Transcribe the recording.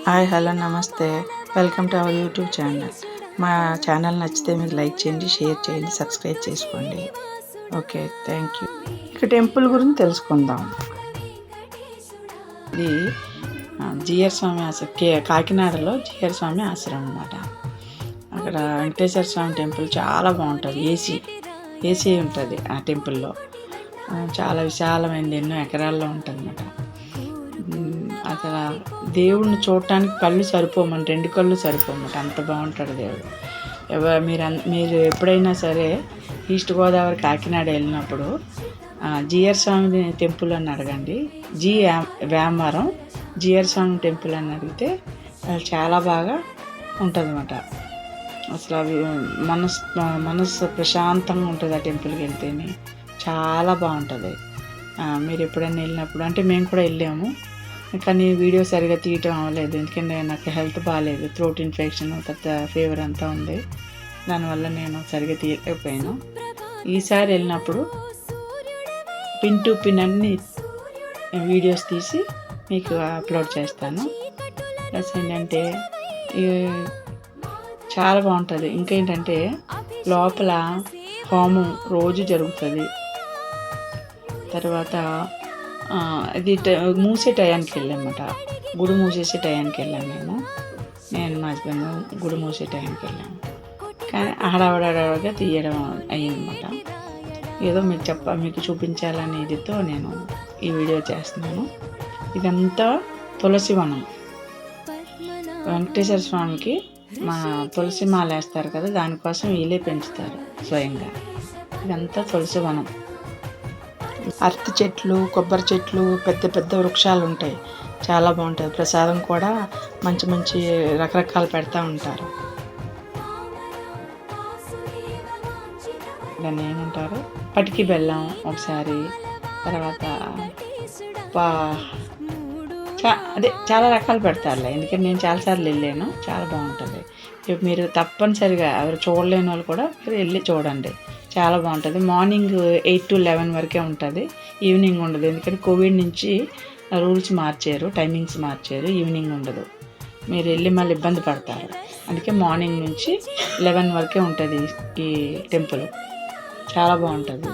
Hi hello నమస్తే, welcome to our YouTube channel. మా channel నచ్చితే మీరు లైక్ చేయండి, షేర్ చేయండి, సబ్స్క్రైబ్ చేసుకోండి. Okay, thank you. ఇక టెంపుల్ గురించి తెలుసుకుందాం. ఇది జిఆర్ స్వామి కాకినాడలో జిఆర్ స్వామి ఆశ్రమం అన్నమాట. అక్కడ వెంకటేశ్వర స్వామి టెంపుల్ చాలా బాగుంటుంది. ఏసీ ఉంటుంది ఆ టెంపుల్లో. చాలా విశాలమైనది, ఎన్నో ఎకరాల్లో ఉంటుంది అన్నమాట. అక్కడ దేవుడిని చూడటానికి కళ్ళు సరిపోమని, 2 కళ్ళు సరిపోమట, అంత బాగుంటాడు దేవుడు. మీరు ఎప్పుడైనా సరే ఈస్ట్ గోదావరి కాకినాడ వెళ్ళినప్పుడు జిఆర్ స్వామి టెంపుల్ అని అడగండి. వేమవరం జిఆర్ స్వామి టెంపుల్ అని అడిగితే చాలా బాగా ఉంటుంది అన్నమాట. అసలు అవి మనసు ప్రశాంతంగా ఉంటుంది. ఆ టెంపుల్కి వెళ్తేనే చాలా బాగుంటుంది. మీరు ఎప్పుడైనా వెళ్ళినప్పుడు, అంటే మేము కూడా వెళ్ళాము, కానీ వీడియో సరిగా తీయటం అవ్వలేదు. ఎందుకంటే నాకు హెల్త్ బాగాలేదు, థ్రోట్ ఇన్ఫెక్షన్, తర్వాత ఫీవర్ అంతా ఉంది. దానివల్ల నేను సరిగా తీయలేకపోయాను. ఈసారి వెళ్ళినప్పుడు పిన్ టు పిన్ అన్ని వీడియోస్ తీసి మీకు అప్లోడ్ చేస్తాను. ప్లస్ ఏంటంటే చాలా బాగుంటుంది. ఇంకేంటంటే లోపల హోమం రోజు జరుగుతుంది. తర్వాత ఇది మూసే టయానికి వెళ్ళామన్నమాట. గుడి మూసేసే టయానికి వెళ్ళాము. నేను మా హస్బెండ్ గుడి మూసే టయానికి వెళ్ళాము. కానీ హడావడాగా తీయడం అయ్యిందన్నమాట. ఏదో మీకు చూపించాలనే ఇదితో నేను ఈ వీడియో చేస్తున్నాను. ఇదంతా తులసి వనం. వెంకటేశ్వర స్వామికి మా తులసి మాల వేస్తారు కదా, దానికోసం వీళ్ళే పెంచుతారు స్వయంగా. ఇదంతా తులసి వనం. అరటి చెట్లు, కొబ్బరి చెట్లు, పెద్ద పెద్ద వృక్షాలు ఉంటాయి. చాలా బాగుంటుంది. ప్రసాదం కూడా మంచి మంచి రకరకాలు పెడతా ఉంటారు. దాన్ని ఏమంటారు, పటికి బెల్లం ఒకసారి, తర్వాత అదే చాలా రకాలు పెడతారులే. ఎందుకంటే నేను చాలాసార్లు వెళ్ళాను, చాలా బాగుంటుంది. మీరు తప్పనిసరిగా ఎవరు చూడలేని వాళ్ళు కూడా వెళ్ళి చూడండి, చాలా బాగుంటుంది. మార్నింగ్ 8 to 11 వరకే ఉంటుంది, ఈవినింగ్ ఉండదు. ఎందుకంటే కోవిడ్ నుంచి రూల్స్ మార్చారు, టైమింగ్స్ మార్చారు, ఈవినింగ్ ఉండదు. మీరు వెళ్ళి మళ్ళీ ఇబ్బంది పడతారు. అందుకే మార్నింగ్ నుంచి 11 వరకే ఉంటుంది ఈ టెంపుల్. చాలా బాగుంటుంది.